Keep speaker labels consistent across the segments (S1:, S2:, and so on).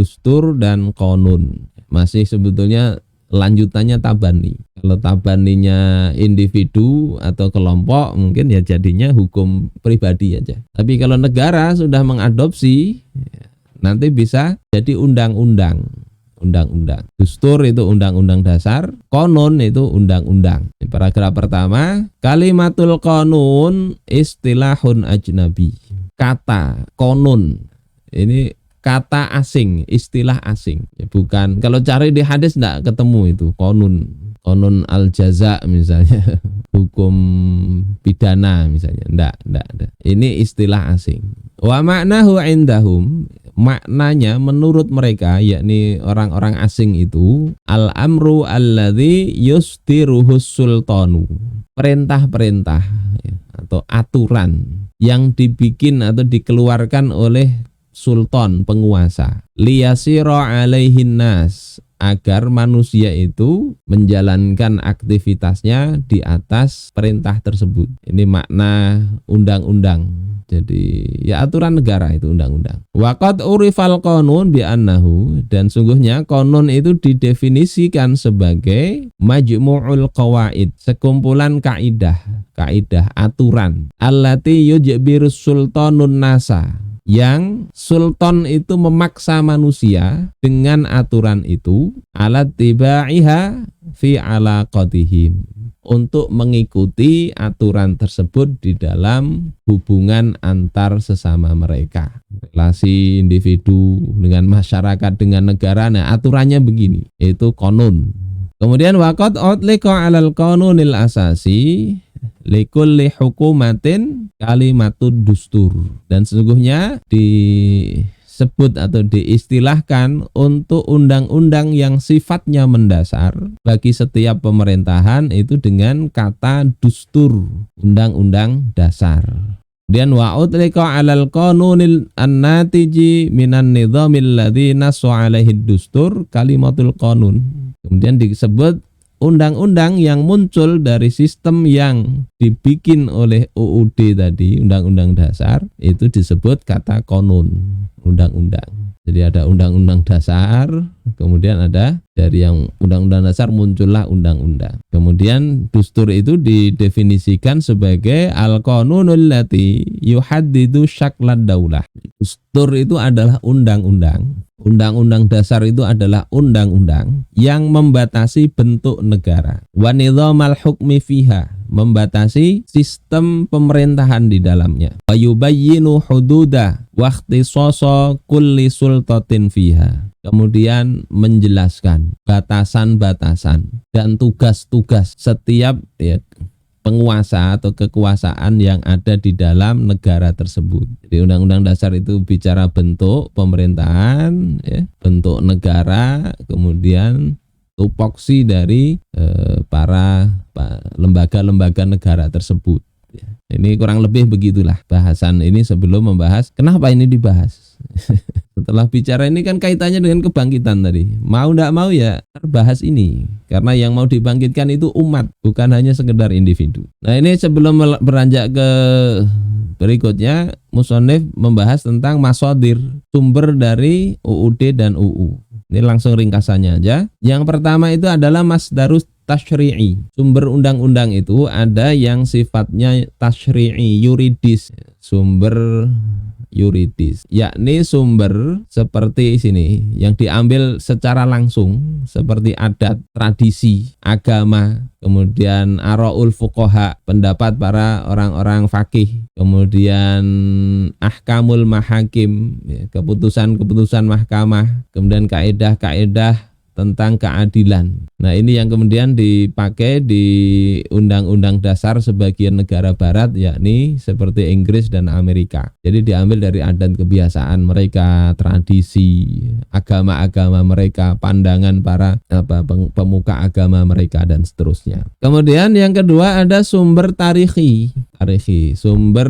S1: dustur dan konun. Masih sebetulnya lanjutannya tabani. Kalau tabaninya individu atau kelompok mungkin ya jadinya hukum pribadi aja. Tapi kalau negara sudah mengadopsi nanti bisa jadi undang-undang. Undang-undang. Dustur itu undang-undang dasar, konun itu undang-undang. Di paragraf pertama, kalimatul konun istilahun ajnabi. Kata konun ini kata asing, istilah asing. Ya, bukan kalau cari di hadis enggak ketemu itu konun. Konun al-jaza misalnya, hukum pidana misalnya. Enggak. Ini istilah asing. Wa ma'nahu indahum, maknanya menurut mereka yakni orang-orang asing itu al-amru alladzi yusdiruhus sultanu. Perintah-perintah ya, atau aturan yang dibikin atau dikeluarkan oleh sultan penguasa liyasira alaihin nas, agar manusia itu menjalankan aktivitasnya di atas perintah tersebut. Ini makna undang-undang. Jadi ya aturan negara itu undang-undang. Waqad urifal qanun bi annahu, dan sungguhnya konun itu didefinisikan sebagai majmu'ul qawaid, sekumpulan kaidah aturan. Allati yujbirus sultanun nasa, yang sultan itu memaksa manusia dengan aturan itu alat tibaiha fi alaqatihim, untuk mengikuti aturan tersebut di dalam hubungan antar sesama mereka, relasi individu dengan masyarakat dengan negara. Nah, aturannya begini, itu konun. Kemudian waqad utliqa 'alal qanunil asasi likulli hukumatin kalimatud dustur, dan sesungguhnya disebut atau diistilahkan untuk undang-undang yang sifatnya mendasar bagi setiap pemerintahan itu dengan kata dustur, undang-undang dasar. Kemudian wa utliqa 'alal qanunil annatiji minan nizamil ladzi nassa 'alaihi dustur kalimatul qanun. Kemudian disebut undang-undang yang muncul dari sistem yang dibikin oleh UUD tadi, undang-undang dasar, itu disebut kata konun, undang-undang. Jadi ada undang-undang dasar, kemudian ada dari yang undang-undang dasar muncullah undang-undang. Kemudian dustur itu didefinisikan sebagai al-qanunul lati yuhaddidu syaklad daulah. Dustur itu adalah undang-undang. Undang-undang dasar itu adalah undang-undang yang membatasi bentuk negara. Wa nidhamal hukmi fiha, membatasi sistem pemerintahan di dalamnya. Wa yubayyinu hududa wa ikhtisasa kulli sultatin fiha. Kemudian menjelaskan batasan-batasan dan tugas-tugas setiap penguasa atau kekuasaan yang ada di dalam negara tersebut. Jadi undang-undang dasar itu bicara bentuk pemerintahan, bentuk negara, kemudian tupoksi dari para lembaga-lembaga negara tersebut. Ini kurang lebih begitulah bahasan ini sebelum membahas kenapa ini dibahas. Setelah bicara ini kan kaitannya dengan kebangkitan tadi. Mau tidak mau ya terbahas ini. Karena yang mau dibangkitkan itu umat, bukan hanya sekedar individu. Nah, ini sebelum beranjak ke berikutnya, musonif membahas tentang masodir, sumber dari UUD dan UU. Ini langsung ringkasannya aja. Yang pertama itu adalah masdarus tasyri'i. Sumber undang-undang itu ada yang sifatnya tasyri'i, yuridis. Sumber yuridis, yakni sumber seperti sini yang diambil secara langsung seperti adat, tradisi, agama, kemudian araul fuqaha, pendapat para orang-orang fakih, kemudian ahkamul mahakim, keputusan-keputusan mahkamah, kemudian kaedah-kaedah tentang keadilan. Nah, ini yang kemudian dipakai di undang-undang dasar sebagian negara barat, yakni seperti Inggris dan Amerika. Jadi diambil dari adat kebiasaan mereka, tradisi, agama-agama mereka, pandangan para pemuka agama mereka dan seterusnya. Kemudian yang kedua ada sumber tarikhi, sumber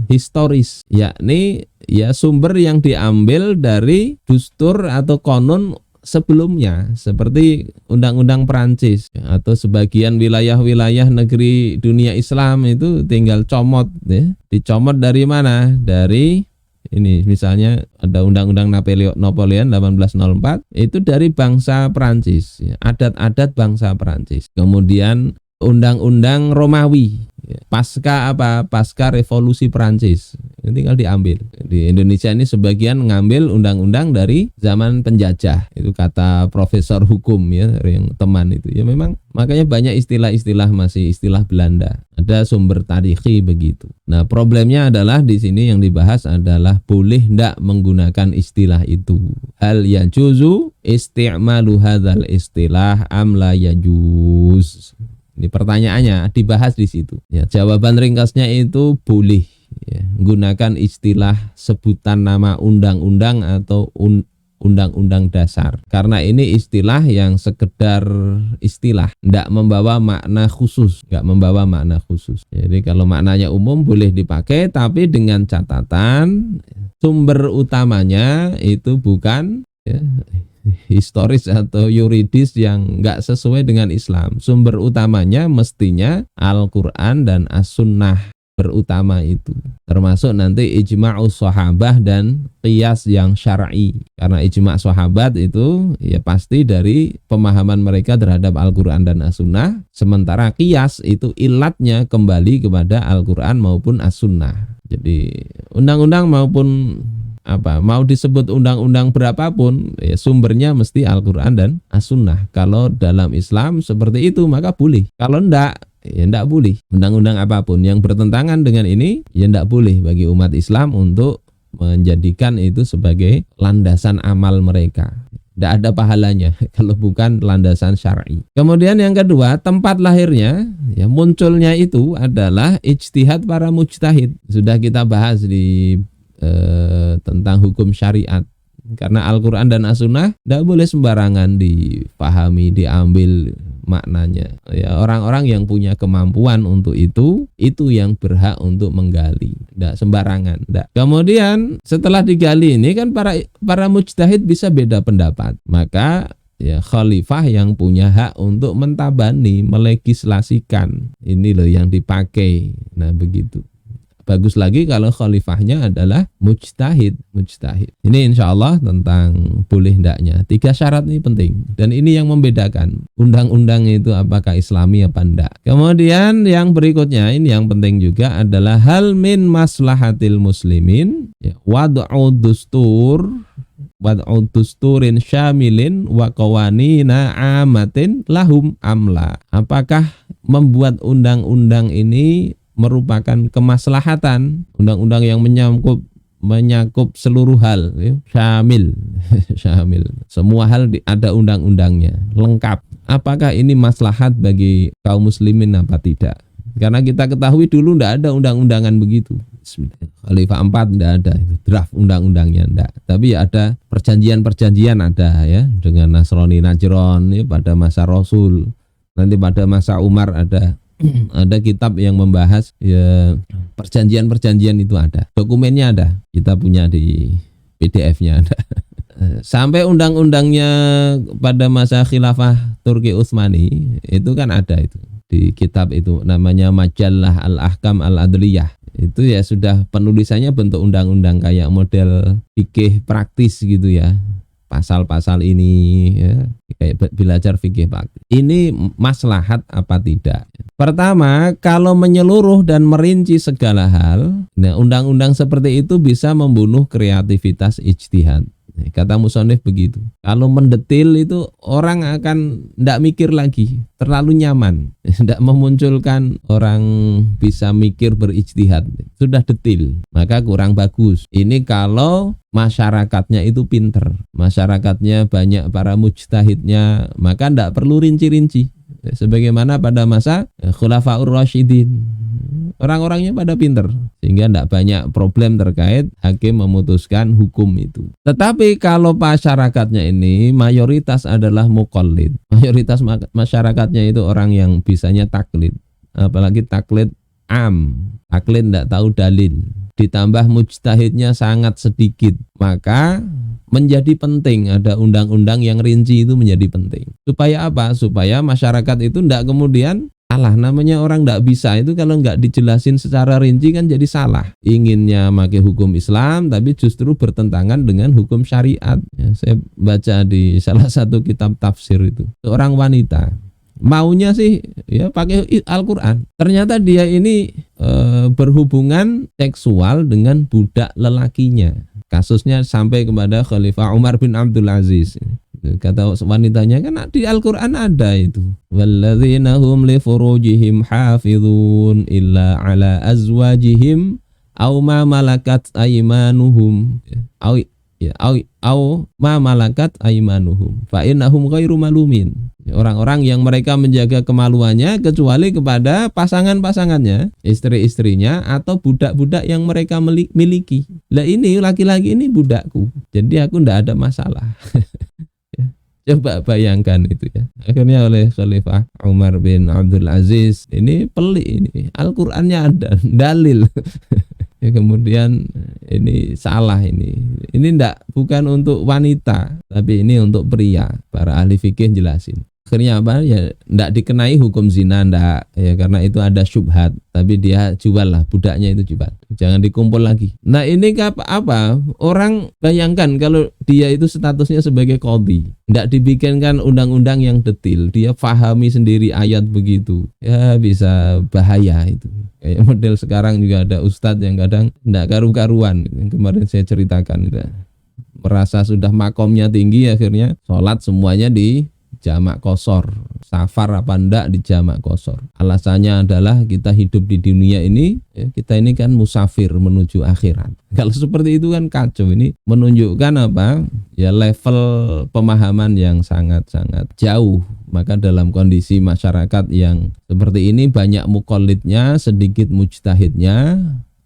S1: historis, yakni sumber yang diambil dari dustur atau konun sebelumnya, seperti undang-undang Perancis atau sebagian wilayah-wilayah negeri dunia Islam itu tinggal comot, dicomot dari mana? Dari Ini misalnya ada Undang-Undang Napoleon 1804 itu dari bangsa Prancis, ya, adat-adat bangsa Prancis. Kemudian Undang-Undang Romawi, ya, pasca revolusi Prancis, ini tinggal diambil. Di Indonesia ini sebagian mengambil undang-undang dari zaman penjajah, itu kata profesor hukum ya yang teman itu. Ya memang makanya banyak istilah-istilah masih istilah Belanda, ada sumber tarikhi begitu. Nah problemnya adalah di sini yang dibahas adalah boleh ndak menggunakan istilah itu. Hal yajuzu isti'malu hadzal istilah am la yajuz. Ini pertanyaannya dibahas di situ. Ya, jawaban ringkasnya itu boleh, ya, gunakan istilah sebutan nama undang-undang atau undang-undang dasar. Karena ini istilah yang sekedar istilah, tidak membawa makna khusus, nggak membawa makna khusus. Jadi kalau maknanya umum boleh dipakai, tapi dengan catatan sumber utamanya itu bukan, ya, historis atau yuridis yang enggak sesuai dengan Islam. Sumber utamanya mestinya Al-Quran dan As-Sunnah berutama itu. Termasuk nanti ijma'us sahabah dan qiyas yang syar'i. Karena ijma' sahabat itu ya pasti dari pemahaman mereka terhadap Al-Quran dan As-Sunnah. Sementara qiyas itu ilatnya kembali kepada Al-Quran maupun As-Sunnah. Jadi undang-undang maupun mau disebut undang-undang berapapun ya sumbernya mesti Al-Quran dan As-Sunnah. Kalau dalam Islam seperti itu maka boleh. Kalau enggak ya enggak boleh. Undang-undang apapun yang bertentangan dengan ini ya enggak boleh bagi umat Islam untuk menjadikan itu sebagai landasan amal mereka. Tidak ada pahalanya kalau bukan landasan syar'i. Kemudian yang kedua, tempat lahirnya ya munculnya itu adalah ijtihad para mujtahid. Sudah kita bahas di tentang hukum syariat. Karena Al-Quran dan As-Sunnah tidak boleh sembarangan dipahami, diambil maknanya. Ya, orang-orang yang punya kemampuan untuk itu yang berhak untuk menggali, tidak sembarangan. Tidak. Kemudian setelah digali ini kan para mujtahid bisa beda pendapat. Maka ya khalifah yang punya hak untuk mentabani, melegislasikan. Ini loh yang dipakai. Nah begitu. Bagus lagi kalau khalifahnya adalah mujtahid. Ini insya Allah tentang boleh ndaknya. 3 syarat ini penting. Dan ini yang membedakan undang-undang itu apakah islami apa ndak. Kemudian yang berikutnya ini yang penting juga adalah hal min maslahatil muslimin wad'u dusturin syamilin wa qawanina amatin lahum amla. Apakah membuat undang-undang ini merupakan kemaslahatan, undang-undang yang menyakup seluruh hal, ya. Syamil. Semua hal ada undang-undangnya, lengkap. Apakah ini maslahat bagi kaum muslimin apa tidak? Karena kita ketahui dulu tidak ada undang-undangan begitu. Khalifah 4 tidak ada, draft undang-undangnya tidak. Tapi ada perjanjian-perjanjian ada ya dengan Nasrani Najran ya, pada masa Rasul. Nanti pada masa Umar ada kitab yang membahas ya perjanjian-perjanjian itu ada. Dokumennya ada. Kita punya di PDF-nya ada. Sampai undang-undangnya pada masa khilafah Turki Utsmani itu kan ada itu. Di kitab itu namanya Majallah Al-Ahkam Al-Adliyah. Itu ya sudah penulisannya bentuk undang-undang kayak model fikih praktis gitu ya. Pasal-pasal ini ya, kayak belajar fikih praktis. Ini maslahat apa tidak? Pertama, kalau menyeluruh dan merinci segala hal, nah undang-undang seperti itu bisa membunuh kreativitas ijtihad. Kata musonif begitu. Kalau mendetil itu orang akan tidak mikir lagi, terlalu nyaman, tidak memunculkan orang bisa mikir berijtihad. Sudah detil, maka kurang bagus. Ini kalau masyarakatnya itu pinter, masyarakatnya banyak para mujtahidnya, maka tidak perlu rinci-rinci. Sebagaimana pada masa Khulafaur Rasyidin, orang-orangnya pada pinter sehingga tidak banyak problem terkait hakim memutuskan hukum itu. Tetapi kalau masyarakatnya ini mayoritas adalah muqallid, mayoritas masyarakatnya itu orang yang bisanya taklid, apalagi taklid taklid tidak tahu dalil, ditambah mujtahidnya sangat sedikit, maka menjadi penting ada undang-undang yang rinci itu menjadi penting. Supaya apa? Supaya masyarakat itu tidak kemudian salah. Namanya orang tidak bisa itu kalau nggak dijelasin secara rinci kan jadi salah. Inginnya pakai hukum Islam tapi justru bertentangan dengan hukum syariat. Ya, saya baca di salah satu kitab tafsir itu, seorang wanita maunya sih ya pakai Al-Quran. Ternyata dia ini berhubungan seksual dengan budak lelakinya. Kasusnya sampai kepada Khalifah Umar bin Abdul Aziz. Kata wanitanya kan di Al-Quran ada itu. Walladzina hum li furujihim hafizun illa ala azwajihim aw ma malakat aymanuhum aw ma malakat aymanuhum fa innahum ghairu malumin. Orang-orang yang mereka menjaga kemaluannya kecuali kepada pasangan-pasangannya, istri-istrinya atau budak-budak yang mereka miliki. Lah ini laki-laki ini budakku, jadi aku ndak ada masalah. Coba bayangkan itu ya. Akhirnya oleh Khalifah Umar bin Abdul Aziz, ini pelik ini. Al-Qur'annya ada dalil. Ya, kemudian ini salah ini. Ini bukan untuk wanita, tapi ini untuk pria. Para ahli fikih jelasin. Akhirnya apa? Ya tidak dikenai hukum zina, ndak ya, karena itu ada syubhat. Tapi dia jual lah, budaknya itu jual. Jangan dikumpul lagi. Nah ini apa? Orang bayangkan kalau dia itu statusnya sebagai qadhi, tidak dibikinkan undang-undang yang detail. Dia pahami sendiri ayat begitu. Ya bisa bahaya itu. Kayak model sekarang juga ada ustadz yang kadang tidak karu-karuan. Yang kemarin saya ceritakan itu. Merasa sudah makomnya tinggi, akhirnya sholat semuanya di jamak qashar, safar apa ndak di jamak qashar. Alasannya adalah kita hidup di dunia ini, ya, kita ini kan musafir menuju akhirat. Kalau seperti itu kan kacau. Ini menunjukkan apa? Ya level pemahaman yang sangat-sangat jauh. Maka dalam kondisi masyarakat yang seperti ini banyak muqallidnya, sedikit mujtahidnya,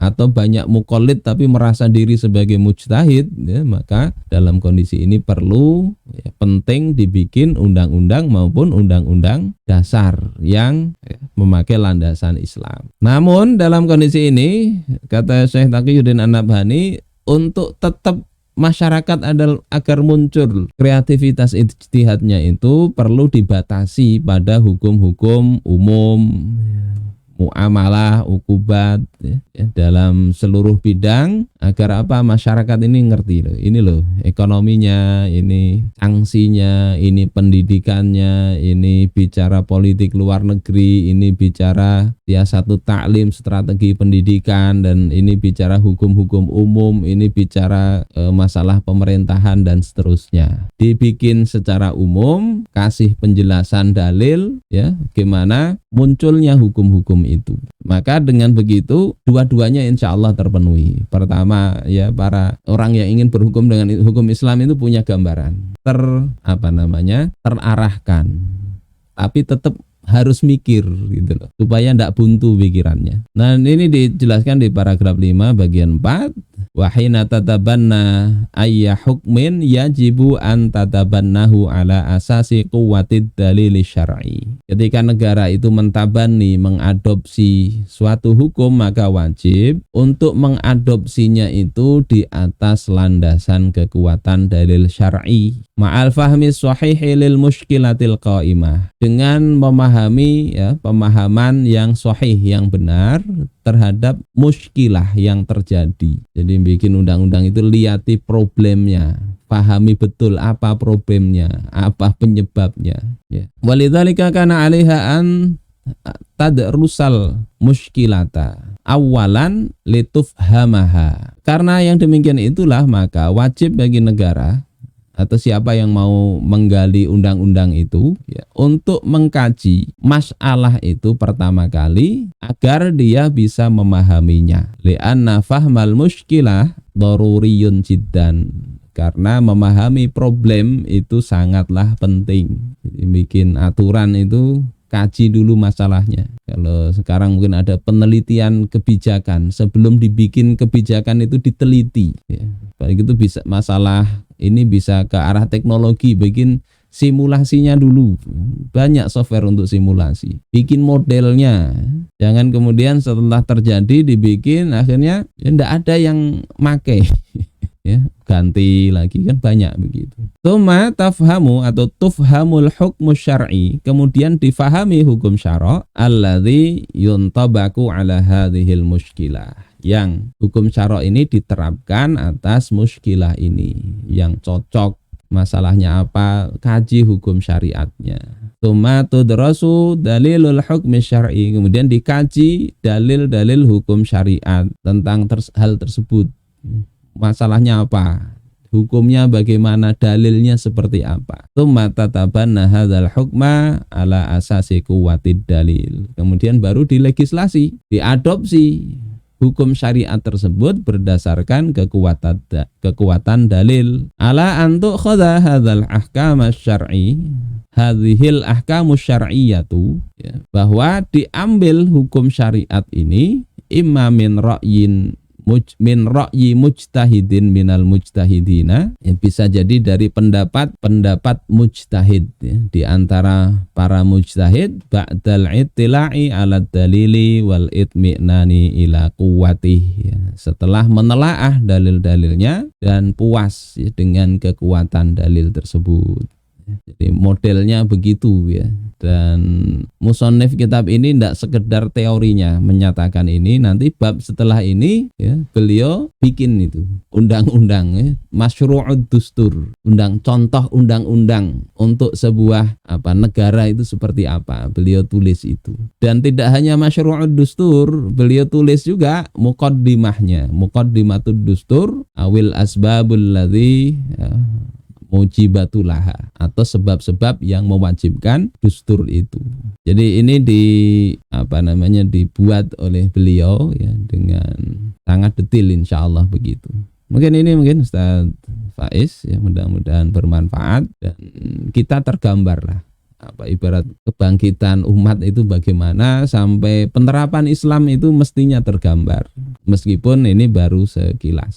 S1: atau banyak muqallid tapi merasa diri sebagai mujtahid, ya, maka dalam kondisi ini perlu ya, penting dibikin undang-undang maupun undang-undang dasar yang ya, memakai landasan Islam. Namun dalam kondisi ini kata Syekh Taqiyuddin An-Nabhani, untuk tetap masyarakat agar muncul kreativitas ijtihadnya itu perlu dibatasi pada hukum-hukum umum, muamalah, ukubat ya, dalam seluruh bidang, agar apa? Masyarakat ini ngerti loh. Ini loh ekonominya, ini sanksinya, ini pendidikannya, ini bicara politik luar negeri, ini bicara satu taklim, strategi pendidikan, dan ini bicara hukum-hukum umum, ini bicara masalah pemerintahan dan seterusnya. Dibikin secara umum, kasih penjelasan dalil ya, gimana munculnya hukum-hukum itu. Maka dengan begitu dua-duanya insya Allah terpenuhi. Pertama ya, para orang yang ingin berhukum dengan hukum Islam itu punya gambaran terarahkan, tapi tetap harus mikir gitu loh, supaya tidak buntu pikirannya. Nah ini dijelaskan di paragraf 5 bagian 4. Wahina tatabanna ayya hukmin yajibu an tatabannahu ala asasi quwwatid dalil syar'i. Ketika negara itu mentabani, mengadopsi suatu hukum, maka wajib untuk mengadopsinya itu di atas landasan kekuatan dalil syar'i. Ma'al fahmi sahihi lil mushkilatil qaimah, dengan memahami ya, pemahaman yang sahih, yang benar terhadap muskilah yang terjadi. Jadi bikin undang-undang itu lihati problemnya, pahami betul apa problemnya, apa penyebabnya ya. Walidzalika kana 'alaiha an tadrusal muskilata awalan litufhamaha. Karena yang demikian itulah maka wajib bagi negara atau siapa yang mau menggali undang-undang itu ya, untuk mengkaji masalah itu pertama kali agar dia bisa memahaminya. Li'anna fahmal muskilah daruriyun jiddan. Karena memahami problem itu sangatlah penting. Jadi bikin aturan itu kaji dulu masalahnya. Kalau sekarang mungkin ada penelitian kebijakan, sebelum dibikin kebijakan itu diteliti ya. Baik itu bisa masalah ini bisa ke arah teknologi, bikin simulasinya dulu. Banyak software untuk simulasi. Bikin modelnya. Jangan kemudian setelah terjadi dibikin akhirnya ya tidak ada yang make. ya ganti lagi, kan banyak begitu. Tsumma tafhamu atau tufhamul hukmu syar'i, kemudian difahami hukum syara' alladzi yuntabaku ala hadhil muskilah, yang hukum syara' ini diterapkan atas muskilah ini, yang cocok masalahnya apa, kaji hukum syariatnya. Tsumma tudrasu dalilul hukmi syar'i, kemudian dikaji dalil-dalil hukum syariat tentang hal tersebut. Masalahnya apa? Hukumnya bagaimana, dalilnya seperti apa. Tsumma tatabanna hadzal hukma ala asasi quwwatid dalil. Kemudian baru dilegislasi, diadopsi hukum syariat tersebut berdasarkan kekuatan dalil. Ala antu khadha hadzal ahkam syar'i, hadhil ahkamus syar'iyyatu, ya, bahwa diambil hukum syariat ini imma min ra'yi mujtahidin minal mujtahidina, ya, bisa jadi dari pendapat mujtahid, ya, di antara para mujtahid ba'dal ittila'i ala dalili wal itmi'nani ila quwwatih, ya, setelah menelaah dalil-dalilnya dan puas, ya, dengan kekuatan dalil tersebut. Jadi modelnya begitu, ya. Dan musannif kitab ini tidak sekedar teorinya menyatakan ini, nanti bab setelah ini, ya, beliau bikin itu undang-undang, ya, masyru'ud dustur, contoh undang-undang untuk sebuah negara itu seperti apa, beliau tulis itu. Dan tidak hanya masyru'ud dustur, beliau tulis juga muqaddimatud dustur awil asbabul ladzi, ya, mujibatulaha, atau sebab-sebab yang mewajibkan dustur itu. Jadi ini dibuat oleh beliau, ya, dengan sangat detail, insyaallah begitu. Mungkin Ustaz Faiz, ya, mudah-mudahan bermanfaat dan kita tergambar lah ibarat kebangkitan umat itu bagaimana, sampai penerapan Islam itu mestinya tergambar, meskipun ini baru sekilas.